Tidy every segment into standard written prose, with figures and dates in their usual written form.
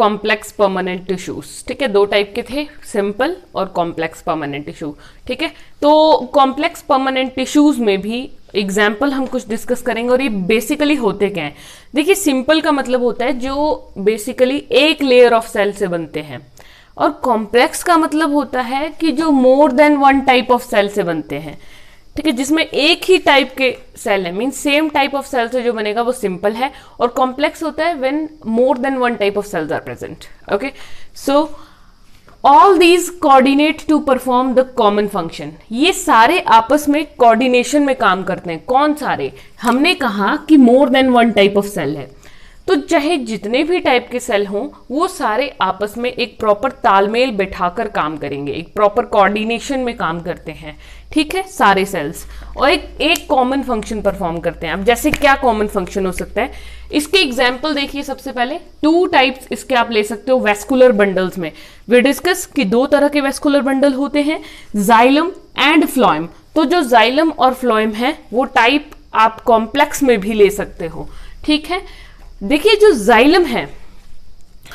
Complex permanent tissues. ठीक है, दो टाइप के थे, सिंपल और कॉम्प्लेक्स परमानेंट टिश्यू। ठीक है, तो कॉम्प्लेक्स परमानेंट टिश्यूज में भी एग्जाम्पल हम कुछ डिस्कस करेंगे और ये बेसिकली होते क्या हैं। देखिए, सिंपल का मतलब होता है जो बेसिकली एक लेयर ऑफ सेल से बनते हैं, और कॉम्प्लेक्स का मतलब होता है कि जो more than one type of cell से बनते हैं। ठीक है, जिसमें एक ही टाइप के सेल है, mean same type of cell से जो बनेगा वो सिंपल है, और कॉम्प्लेक्स होता है when more than one type of cells are present. Okay, so all these coordinate to perform the common function. ये सारे आपस में कोऑर्डिनेशन में काम करते हैं। कौन सारे? हमने कहा कि more than one type of cell है, तो चाहे जितने भी टाइप के सेल हों वो सारे आपस में एक प्रॉपर तालमेल बैठाकर काम करेंगे, एक प्रॉपर कोऑर्डिनेशन में काम करते हैं। ठीक है, सारे सेल्स, और एक कॉमन फंक्शन परफॉर्म करते हैं। अब जैसे क्या कॉमन फंक्शन हो सकता है, इसके एग्जाम्पल देखिए। सबसे पहले टू टाइप्स इसके आप ले सकते हो वैस्कुलर बंडल्स में। वी डिस्कस कि दो तरह के वैस्कुलर बंडल होते हैं, जाइलम एंड फ्लोएम। तो जो जाइलम और फ्लोएम है वो टाइप आप कॉम्प्लेक्स में भी ले सकते हो। ठीक है, देखिए जो जाइलम है,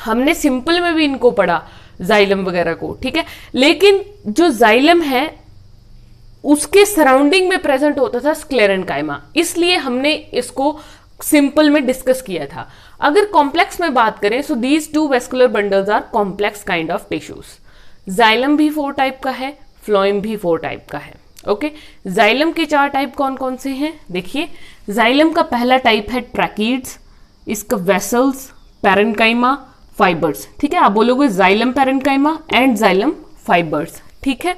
हमने सिंपल में भी इनको पढ़ा, जाइलम वगैरह को। ठीक है, लेकिन जो जाइलम है उसके सराउंडिंग में प्रेजेंट होता था स्क्लेरेन्काइमा, इसलिए हमने इसको सिंपल में डिस्कस किया था। अगर कॉम्प्लेक्स में बात करें, so these two vascular bundles are complex kind of tissues. Xylem भी 4 टाइप का है, फ्लोएम भी 4 टाइप का है। ओके, जाइलम के 4 टाइप कौन कौन से हैं? देखिए, जाइलम का पहला टाइप है ट्रैकीड्स, इसका वेसल्स, पैरेन्काइमा, फाइबर्स। ठीक है, आप बोलोगे xylem parenchyma and xylem fibres. ठीक है,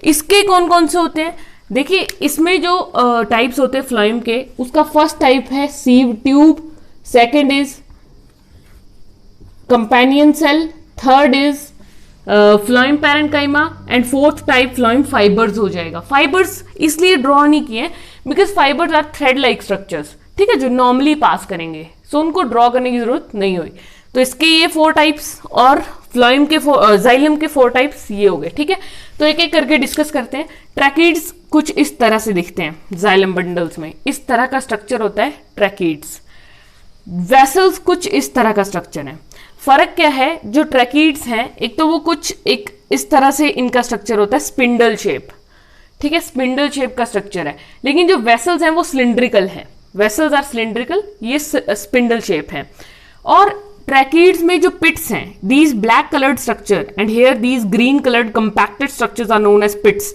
इसके कौन कौन से होते हैं? देखिए, इसमें जो टाइप्स होते हैं फ्लोएम के, उसका फर्स्ट टाइप है sieve tube, second is companion cell, third is phloem parenchyma, and fourth type phloem fibres हो जाएगा। फाइबर्स इसलिए ड्रॉ नहीं किए because fibres are thread like structures. ठीक है, जो नॉर्मली पास करेंगे, सो उनको ड्रॉ करने की जरूरत नहीं हुई। तो इसके ये 4 टाइप्स और फ्लोएम के जाइलम के 4 टाइप्स ये हो गए। ठीक है, तो एक एक करके डिस्कस करते हैं। ट्रैकीड्स कुछ इस तरह से दिखते हैं जाइलम बंडल्स में, इस तरह का स्ट्रक्चर होता है ट्रैकीड्स। वेसल्स कुछ इस तरह का स्ट्रक्चर है। फर्क क्या है? जो ट्रैकीड्स हैं, एक तो वो कुछ एक इस तरह से इनका स्ट्रक्चर होता है, स्पिंडल शेप। ठीक है, स्पिंडल शेप का स्ट्रक्चर है, लेकिन जो वेसल्स हैं वो सिलिंड्रिकल है। वेसल्स आर सिलिंड्रिकल, ये स्पिंडल शेप है। और ट्रैकीड्स में जो पिट्स हैं, these black coloured structure and here these green coloured compacted structures are known as pits.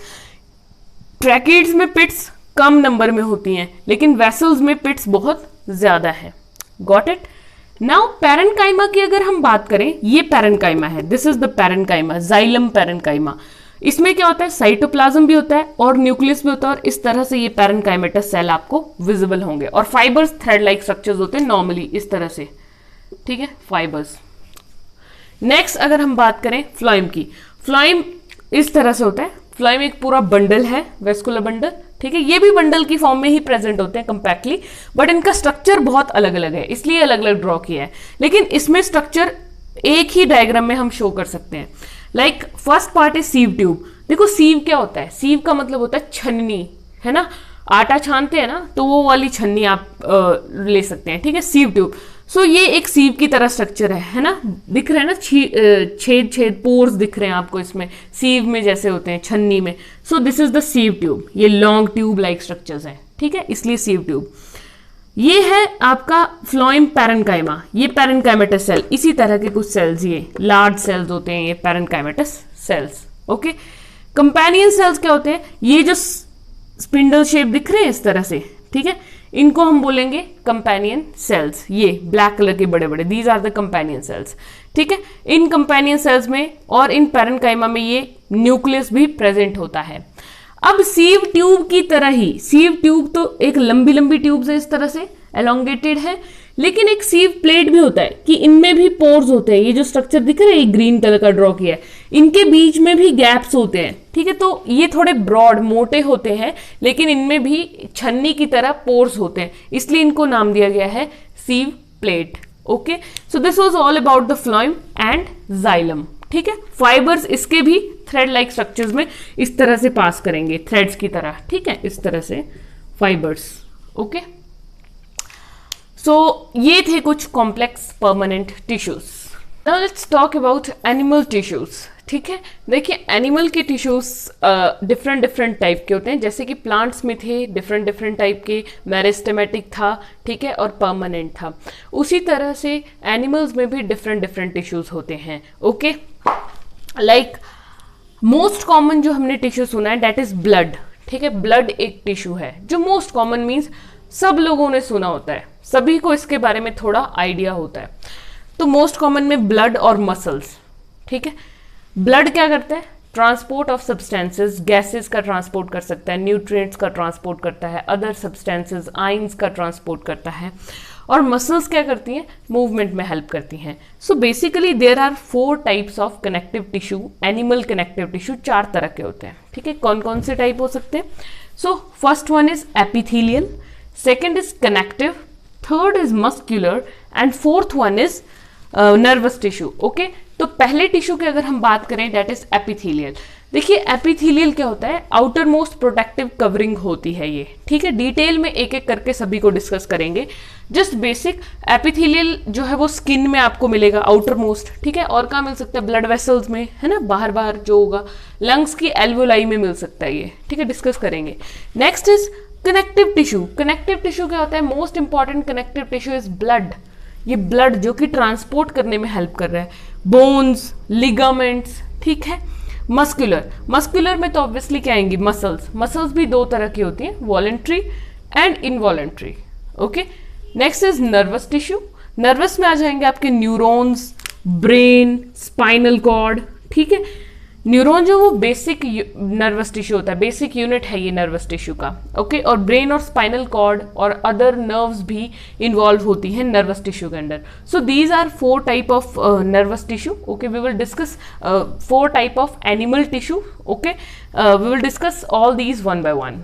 Tracheids में पिट्स कम नंबर में होती हैं, लेकिन वेसल्स में पिट्स बहुत ज्यादा है। Got it? नाउ पैरेन्काइमा की अगर हम बात करें, ये पैरेन्काइमा है, this is the parenchyma, xylem parenchyma. इसमें क्या होता है? साइटोप्लाज्म भी होता है और न्यूक्लियस भी होता है, और इस तरह से ये पैरेन्काइमेटस सेल आपको विजिबल होंगे। और फाइबर्स थ्रेड लाइक स्ट्रक्चर्स होते हैं नॉर्मली इस तरह से। ठीक है, फाइबर्स। नेक्स्ट अगर हम बात करें फ्लोएम की, फ्लोएम इस तरह से होता है। फ्लोएम एक पूरा बंडल है, वेस्कुलर बंडल। ठीक है, ये भी बंडल की फॉर्म में ही प्रेजेंट होते हैं कंपैक्टली, बट इनका स्ट्रक्चर बहुत अलग अलग है, इसलिए अलग अलग ड्रॉ किया है। लेकिन इसमें स्ट्रक्चर एक ही डायग्राम में हम शो कर सकते हैं। Like first part is sieve tube. देखो, सीव क्या होता है? सीव का मतलब होता है छन्नी, है ना, आटा छानते हैं ना, तो वो वाली छन्नी आप ले सकते हैं। ठीक है, सीव ट्यूब। सो ये एक सीव की तरह स्ट्रक्चर है ना, दिख रहे हैं ना, छेद छेद पोर्स दिख रहे हैं आपको इसमें, सीव में जैसे होते हैं छन्नी में। So this is the sieve tube. ये लॉन्ग ट्यूब लाइक स्ट्रक्चर्स हैं। ठीक है, इसलिए सीव ट्यूब। ये है आपका फ्लोएम पैरेन्काइमा, ये पैरेन्काइमेटस सेल, इसी तरह के कुछ सेल्स, ये लार्ज सेल्स होते हैं, ये parenchymatous sales. Okay, companion cells क्या होते हैं? ये जो स्पिंडल शेप दिख रहे हैं इस तरह से, ठीक है, इनको हम बोलेंगे कंपेनियन सेल्स। ये ब्लैक कलर के बड़े बड़े, these are the companion cells. ठीक है, इन कंपेनियन सेल्स में और इन पैरेन्काइमा में ये न्यूक्लियस भी प्रेजेंट होता है। अब सीव ट्यूब की तरह ही, सीव ट्यूब तो एक लंबी लंबी ट्यूब है, इस तरह से एलोंगेटेड है, लेकिन एक सीव प्लेट भी होता है कि इनमें भी पोर्स होते हैं। ये जो स्ट्रक्चर दिख रहा है, ये ग्रीन कलर का ड्रॉ किया है, इनके बीच में भी गैप्स होते हैं। ठीक है, तो ये थोड़े ब्रॉड मोटे होते हैं, लेकिन इनमें भी छन्नी की तरह पोर्स होते हैं, इसलिए इनको नाम दिया गया है sieve plate. Okay, so this was all about the phloem and xylem. ठीक है, फाइबर्स इसके भी थ्रेड लाइक स्ट्रक्चर्स में इस तरह से पास करेंगे, थ्रेड्स की तरह। ठीक है, इस तरह से फाइबर्स। ओके, सो ये थे कुछ complex permanent tissues. Now let's talk about animal tissues. ठीक है, देखिए एनिमल के टिश्यूज डिफरेंट डिफरेंट टाइप के होते हैं, जैसे कि प्लांट्स में थे डिफरेंट डिफरेंट टाइप के, मेरिस्टेमेटिक था, ठीक है, और परमानेंट था। उसी तरह से एनिमल्स में भी डिफरेंट डिफरेंट टिश्यूज होते हैं। ओके, लाइक मोस्ट कॉमन जो हमने टिश्यू सुना है दैट इज ब्लड। ठीक है, ब्लड एक टिश्यू है जो मोस्ट कॉमन मीन्स सब लोगों ने सुना होता है, सभी को इसके बारे में थोड़ा आइडिया होता है। तो मोस्ट कॉमन में ब्लड और मसल्स। ठीक है, ब्लड क्या करता है? ट्रांसपोर्ट ऑफ सब्सटेंसेस, गैसेस का ट्रांसपोर्ट कर सकता है, न्यूट्रिएंट्स का ट्रांसपोर्ट करता है, अदर सब्सटेंसेस आइंस का ट्रांसपोर्ट करता है। और मसल्स क्या करती हैं? मूवमेंट में हेल्प करती हैं। So basically there are 4 types of connective tissue. Animal connective tissue 4 तरह के होते हैं। ठीक है, कौन कौन से टाइप हो सकते हैं? So first one is epithelial, second is connective, third is muscular and fourth one is nervous tissue. Okay, तो पहले टिश्यू की अगर हम बात करें दैट इज एपिथेलियल। देखिए एपिथेलियल क्या होता है? आउटर मोस्ट प्रोटेक्टिव कवरिंग होती है ये। ठीक है, डिटेल में एक एक करके सभी को डिस्कस करेंगे। जस्ट बेसिक एपिथेलियल जो है वो स्किन में आपको मिलेगा आउटर मोस्ट। ठीक है, और कहाँ मिल सकता है? ब्लड वेसल्स में, है ना, बाहर बाहर जो होगा, लंग्स की एल्वोलाई में मिल सकता है ये। ठीक है, डिस्कस करेंगे। Next is connective tissue. Connective tissue क्या होता है? Most important connective tissue is blood. ये ब्लड जो कि ट्रांसपोर्ट करने में हेल्प कर रहा है, बोन्स, लिगामेंट्स। ठीक है, मस्कुलर, मस्कुलर में तो ऑब्वियसली क्या आएंगी? मसल्स। मसल्स भी 2 तरह की होती हैं, voluntary and involuntary. Okay, next is nervous tissue. Nervous में आ जाएंगे आपके न्यूरॉन्स, ब्रेन, स्पाइनल कॉर्ड। ठीक है, न्यूरॉन जो वो बेसिक नर्वस टिश्यू होता है, बेसिक यूनिट है ये नर्वस टिश्यू का। ओके, और ब्रेन और स्पाइनल कॉर्ड और अदर नर्व्स भी इन्वॉल्व होती हैं नर्वस टिश्यू के अंदर। So these are 4 type of nervous tissue. Okay, we will discuss 4 type of animal tissue. Okay, we will discuss all these one by one.